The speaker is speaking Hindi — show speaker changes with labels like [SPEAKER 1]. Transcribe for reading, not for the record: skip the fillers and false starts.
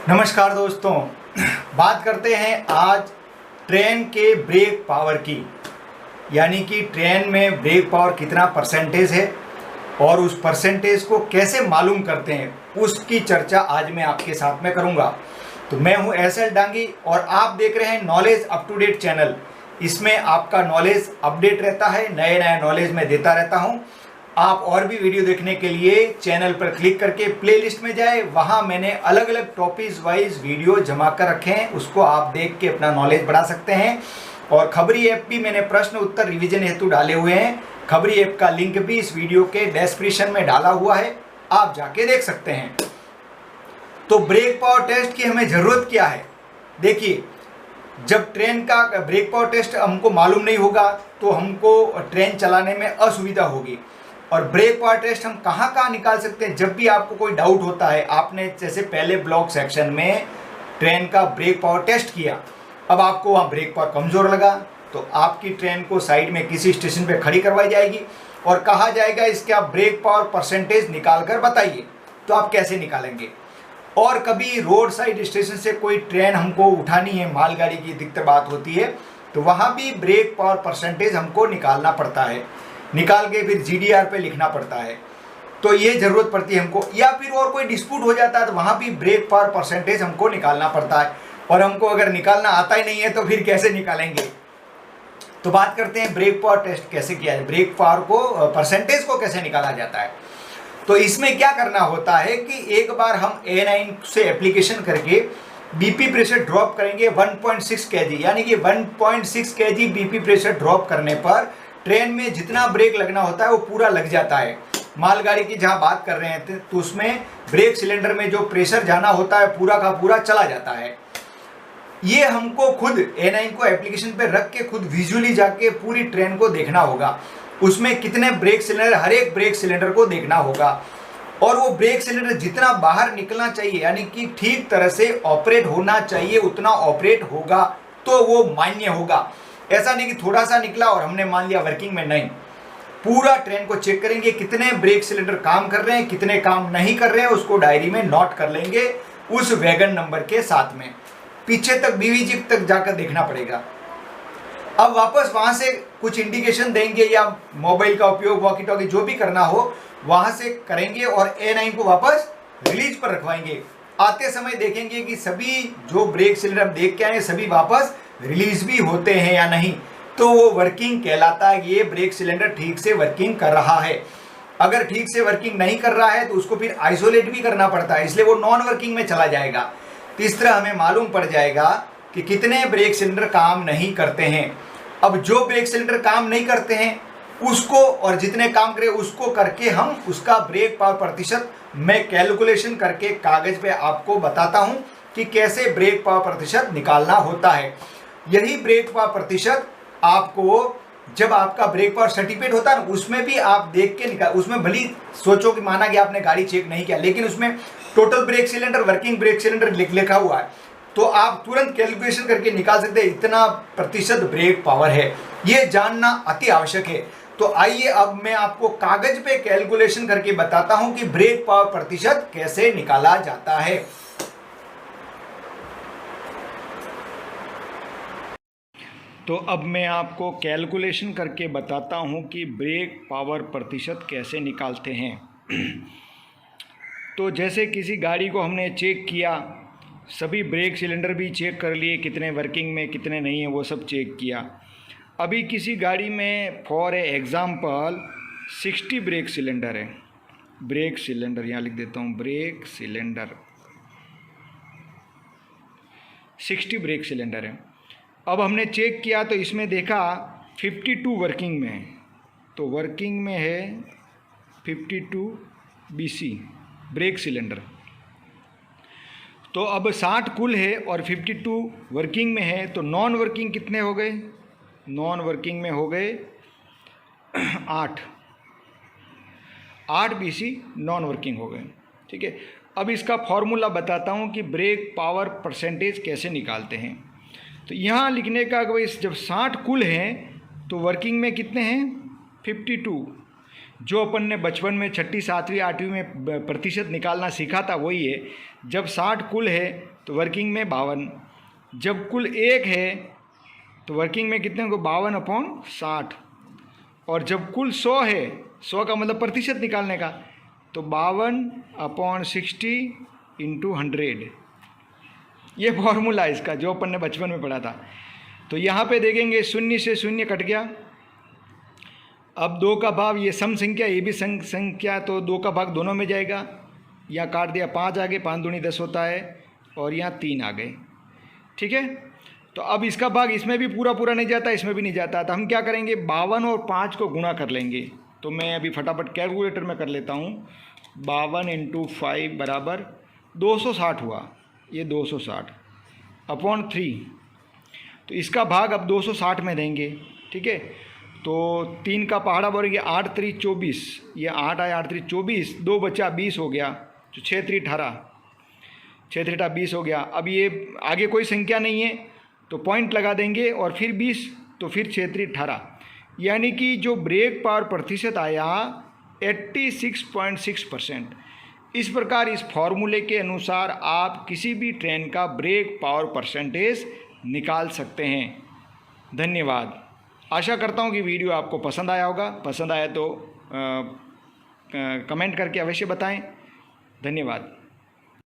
[SPEAKER 1] नमस्कार दोस्तों, बात करते हैं आज ट्रेन के ब्रेक पावर की। यानी कि ट्रेन में ब्रेक पावर कितना परसेंटेज है और उस परसेंटेज को कैसे मालूम करते हैं, उसकी चर्चा आज मैं आपके साथ में करूंगा। तो मैं हूं एसएल डांगी और आप देख रहे हैं knowledge up to date channel. इसमें आपका नॉलेज अपडेट रहता है, नए नए नॉलेज मैं देता रहता हूं। आप और भी वीडियो देखने के लिए चैनल पर क्लिक करके प्लेलिस्ट में जाए, वहां मैंने अलग अलग टॉपिक्स वाइज वीडियो जमा कर रखे हैं, उसको आप देख के अपना नॉलेज बढ़ा सकते हैं। और खबरी ऐप भी मैंने प्रश्न उत्तर रिवीजन हेतु डाले हुए हैं। खबरी ऐप का लिंक भी इस वीडियो के डिस्क्रिप्शन में डाला हुआ है, आप जाके देख सकते हैं। तो ब्रेक पावर टेस्ट की हमें जरूरत क्या है? देखिए, जब ट्रेन का ब्रेक पावर टेस्ट हमको मालूम नहीं होगा तो हमको ट्रेन चलाने में असुविधा होगी। और ब्रेक पावर टेस्ट हम कहाँ कहाँ निकाल सकते हैं? जब भी आपको कोई डाउट होता है, आपने जैसे पहले ब्लॉक सेक्शन में ट्रेन का ब्रेक पावर टेस्ट किया, अब आपको वहाँ ब्रेक पावर कमज़ोर लगा तो आपकी ट्रेन को साइड में किसी स्टेशन पे खड़ी करवाई जाएगी और कहा जाएगा इसके आप ब्रेक पावर परसेंटेज निकाल कर बताइए। तो आप कैसे निकालेंगे? और कभी रोड साइड स्टेशन से कोई ट्रेन हमको उठानी है, मालगाड़ी की दिक्कत बात होती है, तो वहाँ भी ब्रेक पावर परसेंटेज हमको निकालना पड़ता है। निकाल के फिर जीडीआर पे लिखना पड़ता है, तो ये ज़रूरत पड़ती है हमको। या फिर और कोई डिस्प्यूट हो जाता है तो वहाँ भी ब्रेक पावर परसेंटेज हमको निकालना पड़ता है। और हमको अगर निकालना आता ही नहीं है तो फिर कैसे निकालेंगे? तो बात करते हैं ब्रेक पावर टेस्ट कैसे किया है, ब्रेक पावर को परसेंटेज को कैसे निकाला जाता है। तो इसमें क्या करना होता है कि एक बार हम A9 से एप्लीकेशन करके बीपी प्रेशर ड्रॉप करेंगे 1.6 kg, यानी कि 1.6 kg बीपी प्रेशर ड्रॉप करने पर ट्रेन में जितना ब्रेक लगना होता है वो पूरा लग जाता है। मालगाड़ी की जहाँ बात कर रहे थे तो उसमें ब्रेक सिलेंडर में जो प्रेशर जाना होता है पूरा का पूरा चला जाता है। ये हमको खुद A9 को एप्लीकेशन पे रख के खुद विजुअली जाके पूरी ट्रेन को देखना होगा। उसमें कितने ब्रेक सिलेंडर, हर एक ब्रेक सिलेंडर को देखना होगा और वो ब्रेक सिलेंडर जितना बाहर निकलना चाहिए, यानी कि ठीक तरह से ऑपरेट होना चाहिए, उतना ऑपरेट होगा तो वो मान्य होगा। ऐसा नहीं कि थोड़ा सा निकला और हमने मान लिया वर्किंग में, नहीं। पूरा ट्रेन को चेक करेंगे कितने ब्रेक सिलेंडर काम कर रहे हैं, कितने काम नहीं कर रहे हैं, उसको डायरी में नोट कर लेंगे उस वैगन नंबर के साथ में। पीछे तक बीवीजी तक जाकर देखना पड़ेगा। अब वापस वहां से कुछ इंडिकेशन देंगे या मोबाइल का उपयोग, वॉकी टॉकी जो भी करना हो वहां से करेंगे और A9 को वापस रिलीज पर रखवाएंगे। आते समय देखेंगे कि सभी जो ब्रेक सिलेंडर देख के आए सभी वापस रिलीज भी होते हैं या नहीं, तो वो वर्किंग कहलाता है। ये ब्रेक सिलेंडर ठीक से वर्किंग कर रहा है। अगर ठीक से वर्किंग नहीं कर रहा है तो उसको फिर आइसोलेट भी करना पड़ता है, इसलिए वो नॉन वर्किंग में चला जाएगा। तो इस तरह हमें मालूम पड़ जाएगा कि कितने ब्रेक सिलेंडर काम नहीं करते हैं। अब जो ब्रेक सिलेंडर काम नहीं करते हैं उसको, और जितने काम करें उसको करके हम उसका ब्रेक पावर प्रतिशत मैं कैलकुलेशन करके कागज पे आपको बताता हूं कि कैसे ब्रेक पावर प्रतिशत निकालना होता है। यही ब्रेक पावर प्रतिशत आपको जब आपका ब्रेक पावर सर्टिफिकेट होता है ना, उसमें भी आप देख के निकाल। उसमें भली सोचो कि माना कि आपने गाड़ी चेक नहीं किया, लेकिन उसमें total brake cylinder, working brake cylinder लिखा हुआ है, तो आप तुरंत कैलकुलेशन करके निकाल सकते हैं इतना प्रतिशत ब्रेक पावर है। ये जानना अति आवश्यक है। तो आइए अब मैं आपको कागज पे कैलकुलेशन करके बताता हूं कि ब्रेक पावर प्रतिशत कैसे निकाला जाता है। तो अब मैं आपको कैलकुलेशन करके बताता हूं कि ब्रेक पावर प्रतिशत कैसे निकालते हैं। तो जैसे किसी गाड़ी को हमने चेक किया, सभी ब्रेक सिलेंडर भी चेक कर लिए, कितने वर्किंग में कितने नहीं है वो सब चेक किया। अभी किसी गाड़ी में फॉर एग्ज़ाम्पल 60 ब्रेक सिलेंडर है। ब्रेक सिलेंडर यहाँ लिख देता हूँ, ब्रेक सिलेंडर 60 ब्रेक सिलेंडर है। अब हमने चेक किया तो इसमें देखा 52 वर्किंग में है, तो वर्किंग में है 52 BC ब्रेक सिलेंडर। तो अब 60 कुल है और 52 वर्किंग में है, तो नॉन वर्किंग कितने हो गए? नॉन वर्किंग में हो गए 8 BC नॉन वर्किंग हो गए। ठीक है, अब इसका फॉर्मूला बताता हूँ कि ब्रेक पावर परसेंटेज कैसे निकालते हैं। तो यहाँ लिखने का कि जब 60 कुल हैं तो वर्किंग में कितने हैं? 52। जो अपन ने बचपन में 6ठी 7वीं 8वीं में प्रतिशत निकालना सीखा था वही है। जब 60 कुल है तो वर्किंग में 52। जब कुल 1 है तो वर्किंग में कितने को 52/60। और जब कुल 100 है, 100 का मतलब प्रतिशत निकालने का, तो 52/60 × 100। ये फॉर्मूला है इसका जो अपन ने बचपन में पढ़ा था। तो यहाँ पे देखेंगे 0 से 0 कट गया। अब 2 का भाग, ये सम संख्या, ये भी संख्या, तो 2 का भाग दोनों में जाएगा। यहाँ काट दिया, 5 आ गए, 5 दूनी 10 होता है, और यहाँ 3 आ गए। ठीक है, तो अब इसका भाग इसमें भी पूरा पूरा नहीं जाता, इसमें भी नहीं जाता, तो हम क्या करेंगे, 52 और 5 को गुणा कर लेंगे। तो मैं अभी फटाफट कैलकुलेटर में कर लेता हूँ। 52 × 5 बराबर 260 हुआ, ये 260/3। तो इसका भाग अब 260 में देंगे। ठीक है, तो 3 का पहाड़ा बढ़ गया, 8 3 24, ये 8 आया, 8 3 24, 2 बचा 20 हो गया, तो 6 3 18, 6 3 20 हो गया। अब ये आगे कोई संख्या नहीं है तो पॉइंट लगा देंगे, और फिर 20, तो फिर 6 3 18, यानी कि जो ब्रेक पावर प्रतिशत आया 86.6%। इस प्रकार इस फॉर्मूले के अनुसार आप किसी भी ट्रेन का ब्रेक पावर परसेंटेज निकाल सकते हैं। धन्यवाद। आशा करता हूँ कि वीडियो आपको पसंद आया होगा। पसंद आया तो कमेंट करके अवश्य बताएं। धन्यवाद।